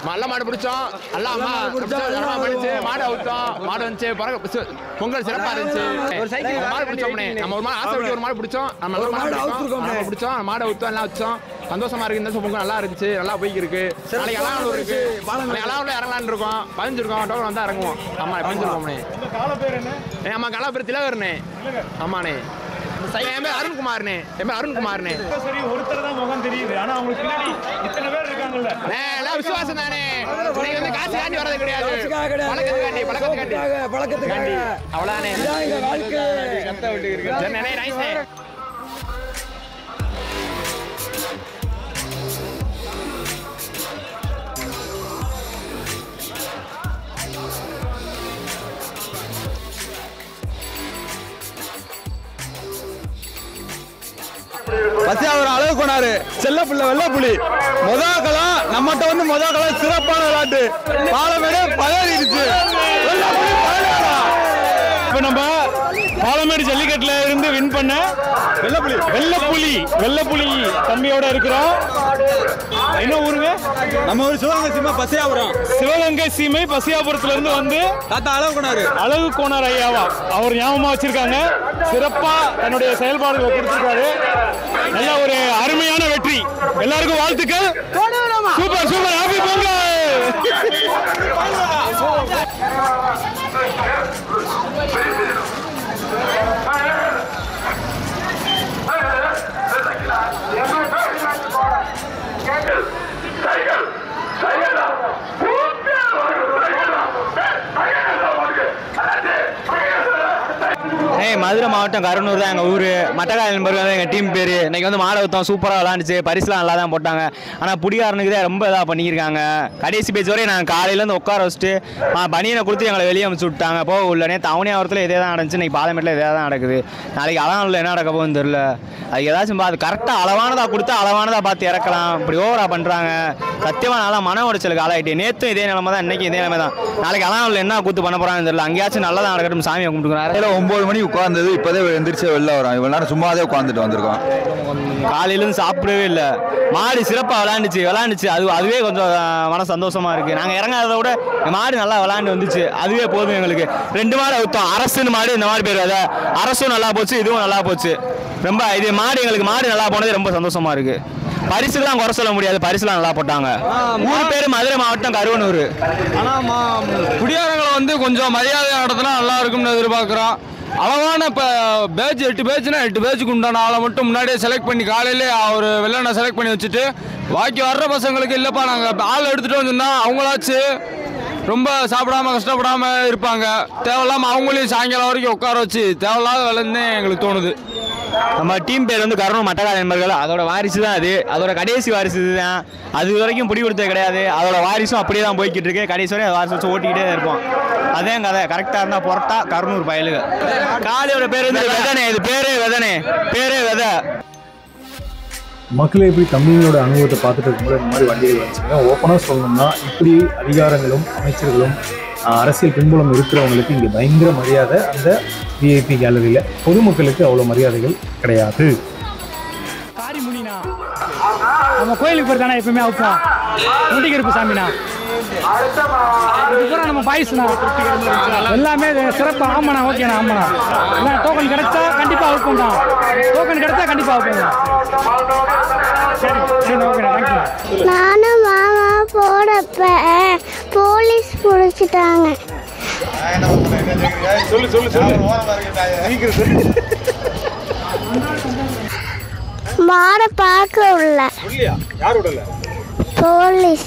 நல்ல மாடு பிடிச்சோம். நல்லா தரமாக பிடிச்சி மாடு அவுத்தோம். மாடு வந்துச்சு. பொங்கல் சிறப்பாக இருந்துச்சு. ஒரு சைக்கிள் மாடு பிடிச்சோம்னே. நம்ம ஒரு மாடு ஆசை விட்டு ஒரு மாடு பிடிச்சோம். நம்ம நல்ல மாடு பிடிச்சோம். மாடு அவுத்தோம், எல்லாம் வச்சோம். சந்தோஷமா இருக்கு. இந்த பொங்கல் நல்லா இருந்துச்சு, நல்லா போய்க்கு இருக்கு. நாளைக்கு அலாவூர் இருக்கு, அலாவூர்ல இறங்கலான்னு இருக்கோம். பதிஞ்சிருக்கோம், டோக்கன் வந்தா இறங்குவோம். ஆமா பதிஞ்சிருக்கோம்னே. ஆமா கால பேர் திலகர்னே. ஆமாண்ணே. என் பேர் அருண்குமார்னே. சரி, ஒருத்தர் தான் முகம் தெரியுது, ஆனா அவங்களுக்கு பின்னாடி இத்தனை பேர் இருக்காங்கல்ல. எல்லாம் விசுவாசம் தானே. நீங்க வந்து காசு காண்டி வரது கிடையாது, பழக்கத்துக்காண்டி அவ்வளவுதானே. பசியாவூர் அளவு கொண்டாரு செல்ல புள்ள வெள்ள புலி முதல்கலாம் நம்மகிட்ட வந்து முதல்கலாம் சிறப்பான விளையாட்டு. பாலமேடு பதறிடுச்சு. இப்ப நம்ம பாலமேடு ஜல்லிக்கட்டுல இருந்து வின் பண்ண வெள்ளப்புலி தம்பியோட இருக்கிறோம். என்ன ஊருங்க? நம்ம ஊர் சிவகங்கை சீமை பசியாபுரத்துல இருந்து வந்து தாத்தா அழகு கோனார் ஐயாவா அவர் ஞாபகமா வச்சிருக்காங்க. சிறப்பா தன்னுடைய செயல்பாடுகளை கொடுத்திருக்காரு. நல்ல ஒரு அருமையான வெற்றி. எல்லாருக்கும் வாழ்த்துக்கள். Super happy Pongal. மதுரை மாவட்டம் கருணூர் தான் எங்கள் ஊர். மட்டக்கால் நம்பர் வந்து எங்கள் டீம் பேர். இன்றைக்கி வந்து மாடை ஊற்றம் சூப்பராக விளாண்டுச்சு. பரிசுலாம் நல்லா தான் போட்டாங்க. ஆனால் புடிகாரனுக்கு தான் ரொம்ப இதாக பண்ணியிருக்காங்க. கடைசி பேஜ் வரையும் நாங்கள் காலையிலேருந்து உட்கார வச்சுட்டு பனியனை கொடுத்து எங்களை வெளியே அனுப்பிச்சு விட்டாங்க. போக உள்ளனே தவணையாவரத்தில் இதே தான் நடந்துச்சு. இன்றைக்கி பாலமேட்டில் இதே தான் நடக்குது. நாளைக்கு அலங்காநல்லூரில் என்ன நடக்க போகுதுன்னு தெரியல. அது ஏதாச்சும் பார்த்து கரெக்டாக அளவானதாக கொடுத்தா அளவானதாக பார்த்து இறக்கலாம். இப்படி ஓவராக பண்ணுறாங்க. சத்தியமாக நல்லா மன உடைச்சலுக்கு ஆளாயிட்டு. நேற்றும் இதே நிலைமை தான், இன்றைக்கி இதே நிலைமை தான். நாளைக்கு அலங்காநல்லூரில் என்ன கூத்து பண்ண போகிறாங்கன்னு தெரியல. அங்கேயாச்சும் நல்லா தான் நடக்கட்டும். சாமியை கும்பிட்டுக்கிறாங்க. 9 மணிக்கு உட்கார்ந்தது, இப்போதே எந்திரிச்சு வெளில வரோம். இவ்வளோ நேரம் சும்மாவே உட்காந்துட்டு வந்திருக்கோம். காலையிலேருந்து சாப்பிடவே இல்லை. மாடு சிறப்பாக விளாண்டுச்சு. அதுவே கொஞ்சம் மன சந்தோஷமாக இருக்குது. நாங்கள் இறங்காததை விட மாடு நல்லா விளாண்டு வந்துச்சு. அதுவே போதும் எங்களுக்கு. 2 மாடு அவுத்தோம். அரசுன்னு மாடு, இந்த மாடு பேர் அதை அரசும் நல்லா போச்சு, இதுவும் நல்லா போச்சு. ரொம்ப இது எங்களுக்கு மாடு நல்லா போனது ரொம்ப சந்தோஷமாக இருக்குது. பரிசுலாம் குறை சொல்ல முடியாது. பரிசுலாம் நல்லா போட்டாங்க. ஊர் பேர் மதுரை மாவட்டம் கருவனூர். ஆனால் குடியாரங்களை வந்து கொஞ்சம் மரியாதை நடத்தினா நல்லா இருக்கும்னு எதிர்பார்க்குறோம். அளவான இப்போ பேட்ச் 8 பேட்ச்னா 8 பேட்சுக்கு உண்டான ஆளை மட்டும் முன்னாடியே செலக்ட் பண்ணி காலையிலே ஒரு வெள்ளனை செலக்ட் பண்ணி வச்சுட்டு பாக்கி வர்ற பசங்களுக்கு இல்லைப்பா நாங்கள் ஆள் எடுத்துகிட்டு வந்தோம்னா அவங்களாச்சு ரொம்ப சாப்பிடாம கஷ்டப்படாம இருப்பாங்க. தேவையில்லாமல் அவங்களையும் சாயங்காலம் வரைக்கும் உட்கார வச்சு தேவையில்லாத வேலைன்னு எங்களுக்கு தோணுது. நம்ம டீம் பேர் வந்து கருணூர் மட்டக்கால நண்பர்கள். அதோட வாரிசு தான் அது. அதோட கடைசி வாரிசு இதுதான். அது வரைக்கும் பிடி கொடுத்தது கிடையாது. அதோட வாரிசும் அப்படியே தான் போய்கிட்டு இருக்கு. கடைசி வரையும் வாரிசு வச்சு ஓட்டிக்கிட்டே தான் இருப்போம். அதே கதை கரெக்டாக இருந்தால் புறட்டா கருணூர் பயலுக. காலையோட பேர் வந்து வெதனே. இது பேரே வெதனே, பேரே வெதை. மக்களே இப்படி தம்பிங்களோட அனுபவத்தை பார்த்துட்டு இருக்கும்போது இந்த மாதிரி வண்டிகள் வந்துச்சுங்க. ஓப்பனாக சொல்லணும்னா இப்படி அதிகாரங்களும் அமைச்சர்களும் அரசியல் பின்புலம் இருக்கிறவங்களுக்கு இங்கே பயங்கர மரியாதை. அந்த விஐபி கேலரியில் பொதுமக்களுக்கு அவ்வளோ மரியாதைகள் கிடையாது. காரிமுனினா நம்ம கோயிலுக்கு போய் தானே எப்பவுமே அவுப்போம். முண்டிகருப்பு சாமினா இதுக்கப்புறம் நம்ம பாய்ஸ்னா எல்லாமே சிறப்பாக. ஆமாண்ணா, ஓகேண்ணா, ஆமாண்ணா. இல்லை டோக்கன் கிடைச்சா கண்டிப்பாக அவுப்போம்ண்ணா. டோக்கன் கிடைச்சா கண்டிப்பாக அவுப்போம்ண்ணா. சரி சரி, ஓகேண்ணா, தேங்க்யூ. நானும் மாமா போறப்ப போலீஸ் பிடிச்சிட்டாங்க. மாட பார்க்க உள்ள போலீஸ்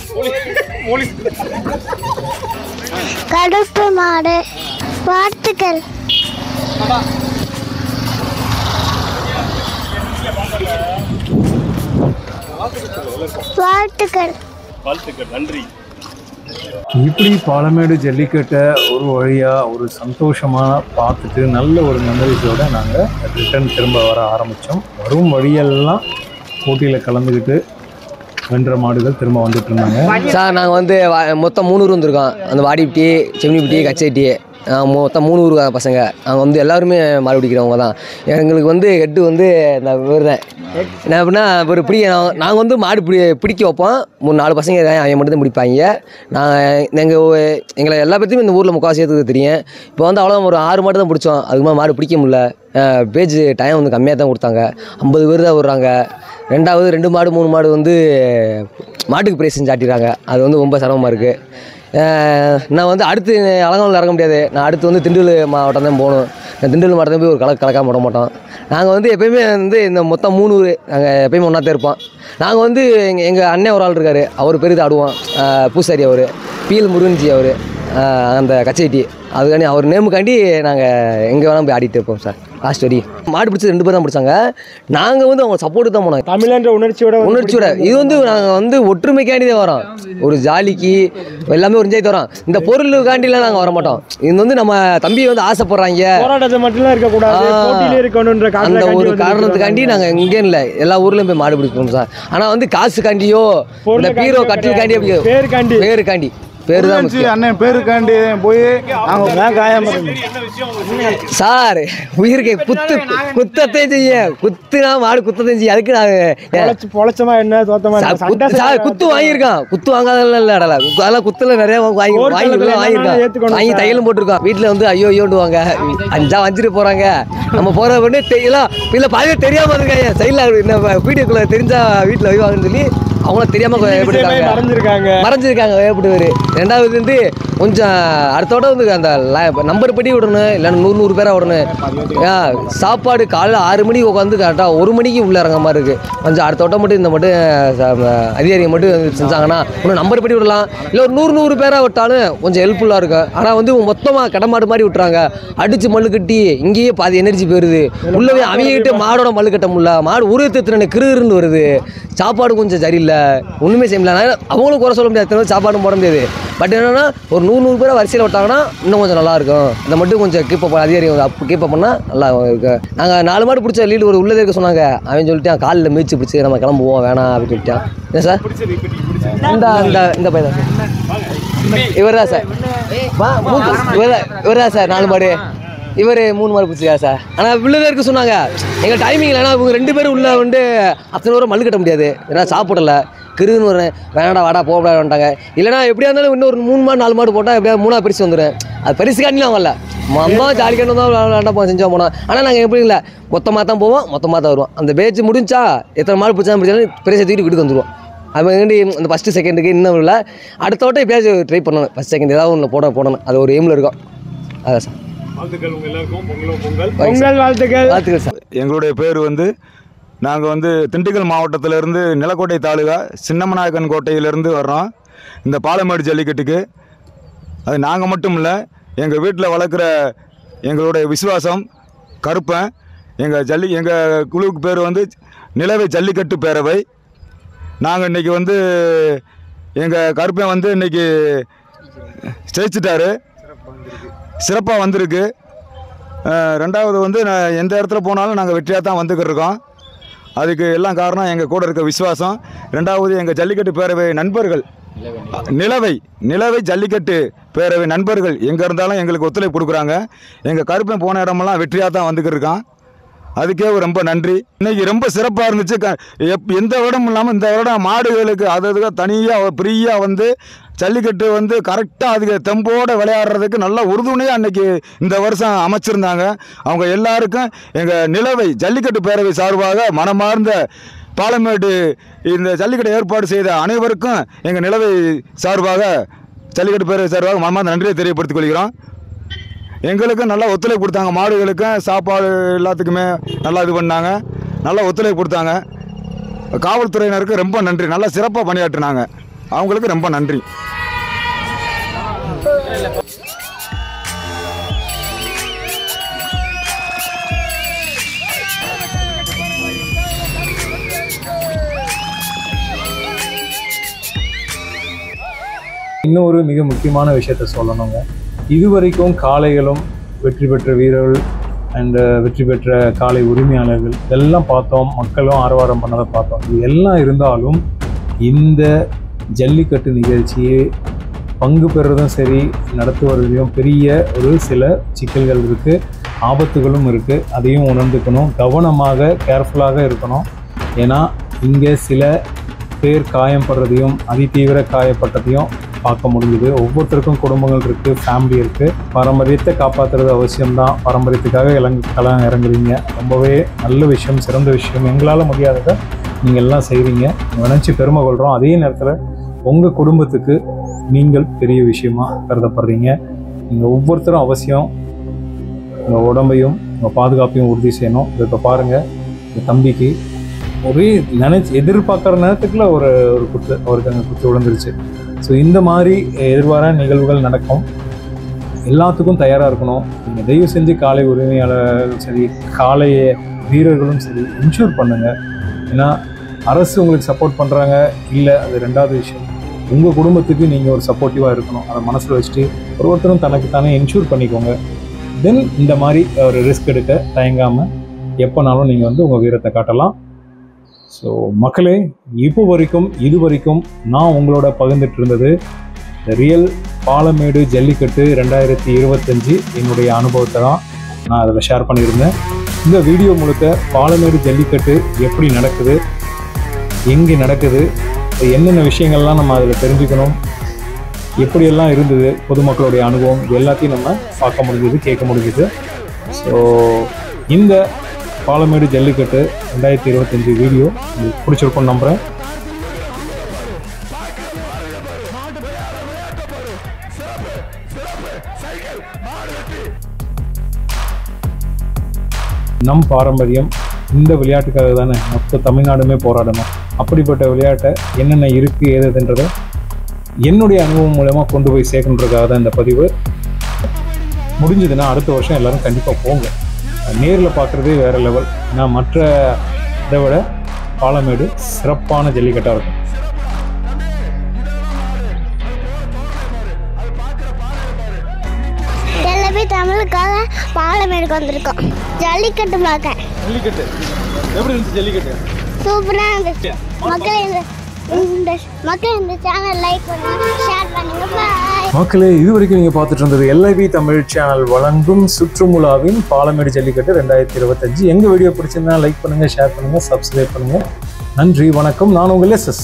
கடுப்பு மாடு. வாழ்த்துக்கள். வாழ்த்துக்கள். வாழ்த்துக்கள், நன்றி. இப்படி பாலமேடு ஜல்லிக்கட்டை ஒரு வழியாக ஒரு சந்தோஷமாக பார்த்துட்டு நல்ல ஒரு மெமரிஸோடு நாங்கள் ரிட்டர்ன் திரும்ப வர ஆரம்பித்தோம். வரும் வழியெல்லாம் போட்டியில் கலந்துக்கிட்டு வென்ற மாடுகள் திரும்ப வந்துட்டு இருந்தாங்க. சார் நாங்கள் வந்து மொத்தம் 3 ஊர் வந்திருக்கோம். அந்த வாடிப்பட்டி, செம்னிப்பட்டி, கச்சேட்டி, மொத்தம் 3 ஊர் பசங்க. அவங்க வந்து எல்லாருமே மாடு பிடிக்கிறவங்க தான். எங்களுக்கு வந்து ஹெட்டு வந்து இந்த இவர் தான். என்ன அப்படின்னா ஒரு நாங்கள் வந்து மாடு பிடிக்க வைப்போம். 3-4 பசங்க இருக்காங்க, அவங்க மட்டும் தான் பிடிப்பாங்க. எங்களை எல்லா பற்றியும் இந்த ஊரில் முக்கால்வாசி சேர்த்துக்கு தெரியும். இப்போ வந்து அவ்வளோ ஒரு 6 மாடு தான் பிடிச்சோம். அதுக்கு மேலே மாடு பிடிக்க முடியல. பேஜ் டைம் வந்து கம்மியாக தான் கொடுத்தாங்க. 50 பேர் தான் விடுறாங்க. 2 மாடு 3 மாடு வந்து மாட்டுக்கு ப்ரைஸ் சாட்டிடுறாங்க. அது வந்து ரொம்ப சிரமமாக இருக்குது. நான் வந்து அடுத்து அலங்காநல்லூர் இறங்க முடியாது. நான் அடுத்து வந்து திண்டுக்கல் மாவட்டம் தான் போகணும். நான் திண்டுக்கல் மாவட்டம் போய் ஒரு கலக்காமல் விட மாட்டோம். நாங்கள் வந்து எப்போயுமே வந்து இந்த மொத்தம் 3 ஊர் நாங்கள் எப்போயுமே ஒன்றா தான் இருப்போம். நாங்கள் வந்து எங்கள் அண்ணன் ஒரு ஆள் இருக்கார். அவர் பேர் தான் ஆடுவோம். பூசாரி அவர், பிஎல் முருகன்ஜி அவர், அந்த கச்சேட்டி. அதுக்காண்டி அவர் நேமுக்காண்டி நாங்கள் எங்கே வேணால் போய் ஆடிட்டு இருப்போம் சார். லாஸ்ட் வரி மாடு பிடிச்சி 2 பேர் தான் பிடிச்சாங்க. நாங்கள் வந்து அவங்க சப்போர்ட்டு தான் போனோம். தமிழ்ன்ற உணர்ச்சியோட இது வந்து நாங்கள் வந்து ஒற்றுமைக்காண்டி தான் வரோம். ஒரு ஜாலிக்கு எல்லாமே ஒரு என்ஜாய் தரோம். இந்த பொருளுக்காண்டிலாம் நாங்கள் வர மாட்டோம். இது வந்து நம்ம தம்பி வந்து ஆசைப்படுறாங்க. போராட்டத்தை மட்டும் இருக்கக்கூடாது, போட்டியிலே இருக்கணுன்ற அந்த ஒரு காரணத்துக்காண்டி நாங்கள் எங்கே இல்லை எல்லா ஊர்லேயும் போய் மாடு பிடிக்கணும் சார். ஆனால் வந்து காசுக்காண்டியோ இந்த பீரோ கட்டிலுக்காண்டி அப்படி பேருக்காண்டி பேரு தான் அண்ணன் பேருக்காண்டி போய் நாங்கள் காயம் சார் உயிருக்கு குத்தத்தையும் செய்ய குத்துனா மாடு குத்தத்தையும் செய்ய. அதுக்கு நாங்கள் பொழைச்சமா என்ன தோத்தமா சார் குத்து வாங்கியிருக்கான். குத்து வாங்காதெல்லாம் இல்லை இடல. அதெல்லாம் குத்துல நிறைய வாங்கியிருக்கான். வாங்கி தையலும் போட்டிருக்கான். வீட்டில் வந்து ஐயோ ஐயோண்டுவாங்க. 5 வஞ்சிட்டு போகிறாங்க. நம்ம போகிற பொண்ணு தெரியலாம் இல்லை பாதியாக தெரியாமல் இருக்காங்க. சைடில் நம்ம வீடியோக்குள்ளே தெரிஞ்சா வீட்டில் வைவாங்கன்னு சொல்லி அவங்களும் தெரியாமல் மறைஞ்சிருக்காங்க. ஏற்பட்டு 2வது வந்து கொஞ்சம் அடுத்தோட வந்து அந்த நம்பர் படி விடணும். இல்லைன்னா 100 பேராக விடணும். சாப்பாடு காலையில் 6 மணிக்கு உட்காந்து கரெக்டாக 1 மணிக்கு உள்ளே இறங்க மாதிரி இருக்குது. கொஞ்சம் அடுத்தோட்ட மட்டும் இந்த மட்டும் அதிகாரிகள் மட்டும் செஞ்சாங்கன்னா இன்னும் நம்பர் படி விடலாம். இல்லை ஒரு 100 பேராக விட்டாலும் கொஞ்சம் ஹெல்ப்ஃபுல்லாக இருக்கும். ஆனால் வந்து மொத்தமாக கடமாடு மாதிரி விட்டுறாங்க. அடித்து மல்லு கட்டி இங்கேயே பாதி எனர்ஜி போயிடுது. உள்ளவே அவங்ககிட்ட மாடோட மல்லு கட்ட முடியல. மாடு உருவத்திறனை கிருன்னு வருது. சாப்பாடு கொஞ்சம் சரியில்லை. ஒன்றுமே செய்ய முடியல. அவங்களும் குறை சொல்ல முடியாது. சாப்பாடும் போட முடியாது. பட் என்னென்னா ஒரு 100 பேரை வரிசையில் விட்டாங்கன்னா இன்னும் கொஞ்சம் நல்லாயிருக்கும். இதை மட்டும் கொஞ்சம் கீப்பப் அதிகாரி கீப்பப் பண்ணால் நல்லா இருக்கும். நாங்கள் 4 மாடு பிடிச்ச லீடு ஒரு உள்ளதே இருக்க சொன்னாங்க. அவன் சொல்லிட்டான் காலில் மீச்சு பிடிச்சி நம்ம கிளம்புவோம் வேணாம் அப்படின்னு சொல்லிட்டான். ஏன் சார் இந்த பையன் தான் சார். இவர் தான் சார். இவர் தான் சார் 4 மாடு. இவர் 3 மாடு பிடிச்சிருக்கா சார். ஆனால் உள்ளதே இருக்க சொன்னாங்க. எங்கள் டைமிங்கில் ஏன்னா இவங்க 2 பேரும் உள்ள வந்து அத்தனை பேரும் மல்லு கட்ட முடியாது. ஏன்னா சாப்பிடலை கிருன்னு வரேன். வேணாடா வாடா போகக்கூடாது வந்துட்டாங்க. இல்லைனா எப்படியா இருந்தாலும் இன்னொரு 3 மாடு 4 மாடு போட்டால் எப்படியா 3ஆவது பரிசு வந்துடும். அது பரிசுக்காண்டிலாம் வரல. மொத்தம் ஜாலிக்காண்டு தான் விளாண்டா செஞ்சால் போனோம். ஆனால் நாங்கள் எப்படி இல்லை மொத்தமாக தான் போவோம், மொத்தமாக தான் வருவோம். அந்த பேச்சு முடிஞ்சா எத்தனை மாடு பிடிச்சாலும் பிடிச்சாலும் பெருசை தூக்கிட்டு வீட்டுக்கு வந்துடுவோம். அதுமாதிரி அந்த ஃபஸ்ட்டு செகண்டுக்கு இன்னும் இல்லை. அடுத்த வட்டம் எப்படியாச்சும் ட்ரை பண்ணணும். ஃபஸ்ட் செகண்ட் ஏதாவது ஒன்று போடணும். அது ஒரு எய்மில் இருக்கும். அதான் சார். வாழ்த்துக்கள் உங்க எல்லாருக்கும். பொங்கல் பொங்கல் வாழ்த்துக்கள். வாழ்த்துக்கள் சார். எங்களுடைய பேர் வந்து நாங்கள் வந்து திண்டுக்கல் மாவட்டத்திலேருந்து நிலக்கோட்டை தாலுகா சின்னமநாயக்கன் கோட்டையிலேருந்து வர்றோம் இந்த பாலமேடு ஜல்லிக்கட்டுக்கு. அது நாங்கள் மட்டும் இல்லை, எங்கள் வீட்டில் வளர்க்குற எங்களுடைய விசுவாசம் கருப்பன். எங்கள் குழுவுக்கு பேர் வந்து நிலவை ஜல்லிக்கட்டு பேரவை. நாங்கள் இன்றைக்கி வந்து எங்கள் கருப்பன் வந்து இன்றைக்கி ஜெயிச்சிட்டாரு, சிறப்பாக வந்திருக்கு. ரெண்டாவது வந்து நான் எந்த இடத்துல போனாலும் நாங்கள் வெற்றியாக தான் வந்துக்கிட்டு இருக்கோம். அதுக்கு எல்லாம் காரணம் எங்கள் கூட இருக்க விசுவாசம். ரெண்டாவது எங்கள் ஜல்லிக்கட்டு பேரவை நண்பர்கள், நிலவை ஜல்லிக்கட்டு பேரவை நண்பர்கள் எங்கே இருந்தாலும் எங்களுக்கு ஒத்துழைப்பு கொடுக்குறாங்க. எங்கள் கருப்பன் போன இடமெல்லாம் வெற்றியாக தான் வந்துக்கிட்டு இருக்கான். அதுக்கே ரொம்ப நன்றி. இன்றைக்கி ரொம்ப சிறப்பாக இருந்துச்சு. எந்த வருடமும் இல்லாமல் இந்த வருடம் மாடுகளுக்கு அதுக்காக தனியாக ஃப்ரீயாக வந்து ஜல்லிக்கட்டு வந்து கரெக்டாக அதுக்கு தெம்போடு விளையாடுறதுக்கு நல்ல உறுதுணையாக அன்றைக்கி இந்த வருஷம் அமைச்சிருந்தாங்க. அவங்க எல்லாருக்கும் எங்கள் நிலவை ஜல்லிக்கட்டு பேரவை சார்பாக மனமார்ந்த பாலமேடு இந்த ஜல்லிக்கட்டு ஏற்பாடு செய்த அனைவருக்கும் எங்கள் நிலவை சார்பாக ஜல்லிக்கட்டு பேரவை சார்பாக மனமார்ந்த நன்றியை தெரியப்படுத்திக் கொள்கிறோம். எங்களுக்கும் நல்லா ஒத்துழைப்பு கொடுத்தாங்க. மாடுகளுக்கும் சாப்பாடு எல்லாத்துக்குமே நல்லா இது பண்ணாங்க, நல்லா ஒத்துழைப்பு கொடுத்தாங்க. காவல்துறையினருக்கு ரொம்ப நன்றி, நல்லா சிறப்பாக பணியாற்றினாங்க. அவங்களுக்கு ரொம்ப நன்றி. இன்னொரு மிக முக்கியமான விஷயத்த சொல்லணுங்க. இதுவரைக்கும் காளைகளும் வெற்றி பெற்ற வீரர்கள் அண்ட் வெற்றி பெற்ற காளை உரிமையாளர்கள் இதெல்லாம் பார்த்தோம், மக்களும் ஆரவாரம் பண்ணதை பார்த்தோம். இது எல்லாம் இருந்தாலும் இந்த ஜல்லிக்கட்டு நிகழ்ச்சியை பங்கு பெறுறதும் சரி, நடத்துவதிலையும் பெரிய ஒரு சில சிக்கல்கள் இருக்குது, ஆபத்துகளும் இருக்குது. அதையும் உணர்ந்துக்கணும், கவனமாக கேர்ஃபுல்லாக இருக்கணும். ஏன்னா இங்கே சில பேர் காயப்படுறதையும் அதிதீவிர காயப்பட்டதையும் பார்க்க முடிஞ்சுது. ஒவ்வொருத்தருக்கும் குடும்பங்கள் இருக்குது, ஃபேமிலி இருக்குது. பாரம்பரியத்தை காப்பாற்றுறது அவசியம்தான். பாரம்பரியத்துக்காக களம் இறங்குறீங்க, ரொம்பவே நல்ல விஷயம், சிறந்த விஷயம். எங்களால் முடியாததை நீங்கள் எல்லாம் செய்கிறீங்க, நினச்சி பெருமை கொள்கிறோம். அதே நேரத்தில் உங்கள் குடும்பத்துக்கு நீங்கள் பெரிய விஷயமா கருதப்படுறீங்க. நீங்கள் ஒவ்வொருத்தரும் அவசியம் உங்கள் உடம்பையும் உங்கள் பாதுகாப்பையும் உறுதி செய்யணும். இப்போ பாருங்கள், இந்த தம்பிக்கு ஒரே எதிர்பார்க்குற நேரத்துக்குள்ள ஒரு குத்து அவருக்கு அங்கே குத்து விழுந்துருச்சு. ஸோ இந்த மாதிரி எதிர்பாராத நிகழ்வுகள் நடக்கும். எல்லாத்துக்கும் தயாராக இருக்கணும். நீங்கள் தயவு செஞ்சு காளை உரிமையாளர்களும் சரி, காளை வீரர்களும் சரி இன்ஷூர் பண்ணுங்கள். ஏன்னா அரசு உங்களுக்கு சப்போர்ட் பண்ணுறாங்க இல்லை, அது ரெண்டாவது விஷயம். உங்கள் குடும்பத்துக்கு நீங்கள் ஒரு சப்போர்ட்டிவாக இருக்கணும். அதை மனசில் வச்சுட்டு ஒருத்தரும் தனக்கு தானே இன்ஷூர் பண்ணிக்கோங்க. தென் இந்த மாதிரி ஒரு ரிஸ்க் எடுக்க தயங்காமல் எப்போனாலும் நீங்கள் வந்து உங்கள் வீரத்தை காட்டலாம். ஸோ மக்களே, இது வரைக்கும் நான் உங்களோட பகிர்ந்துட்டு இருந்தது ரியல் பாலமேடு ஜல்லிக்கட்டு 2025 என்னுடைய அனுபவத்தை தான் நான் அதில் ஷேர் பண்ணியிருந்தேன். இந்த வீடியோ முழுக்க பாலமேடு ஜல்லிக்கட்டு எப்படி நடக்குது, எங்கே நடக்குது, என்னென்ன விஷயங்கள்லாம் நம்ம அதில் தெரிஞ்சுக்கணும், எப்படியெல்லாம் இருந்தது, பொதுமக்களுடைய அனுபவம், இது எல்லாத்தையும் நம்ம பார்க்க முடிஞ்சது, கேட்க முடிஞ்சது. ஸோ இந்த பாலமேடு ஜல்லிக்கட்டு 2025 வீடியோ உங்களுக்கு பிடிச்சிருக்கும்னு நம்புகிறேன். நம் பாரம்பரியம், இந்த விளையாட்டுக்காக தானே மொத்த தமிழ்நாடுமே போராடணும். அப்படிப்பட்ட விளையாட்டை என்னென்ன இருக்குது ஏதுன்றதை என்னுடைய அனுபவம் மூலமாக கொண்டு போய் சேர்க்கணுன்றதுக்காக தான் இந்த பதிவு. முடிஞ்சதுன்னா அடுத்த வருஷம் எல்லோரும் கண்டிப்பாக போங்க. நேரில் பார்க்குறதே வேறு லெவல். ஏன்னா மற்ற இதை விட பாலமேடு சிறப்பான ஜல்லிக்கட்டாக இருக்கும். எல்லாமே தமிழுக்காக பாலமேடுக்கு வந்திருக்கோம் ஜல்லிக்கட்டு பார்க்க. ஜல்லிக்கட்டு எப்படி இருந்துச்சு? ஜல்லிக்கட்டு சூப்பராக இருந்துச்சு. மக்கள் இந்த சேனல் லைக் பண்ணுங்க, ஷேர் பண்ணுங்க. பாய் மக்களே, இது வரைக்கும் நீங்கள் பார்த்துட்டு இருந்தது LIV தமிழ் சேனல் வழங்கும் சுற்றுமுலாவின் பாலமேடு ஜல்லிக்கட்டு 2025. எங்கள் வீடியோ பிடிச்சிருந்தா லைக் பண்ணுங்கள், ஷேர் பண்ணுங்கள், சப்ஸ்கிரைப் பண்ணுங்கள். நன்றி, வணக்கம். நான் உங்கள் SS.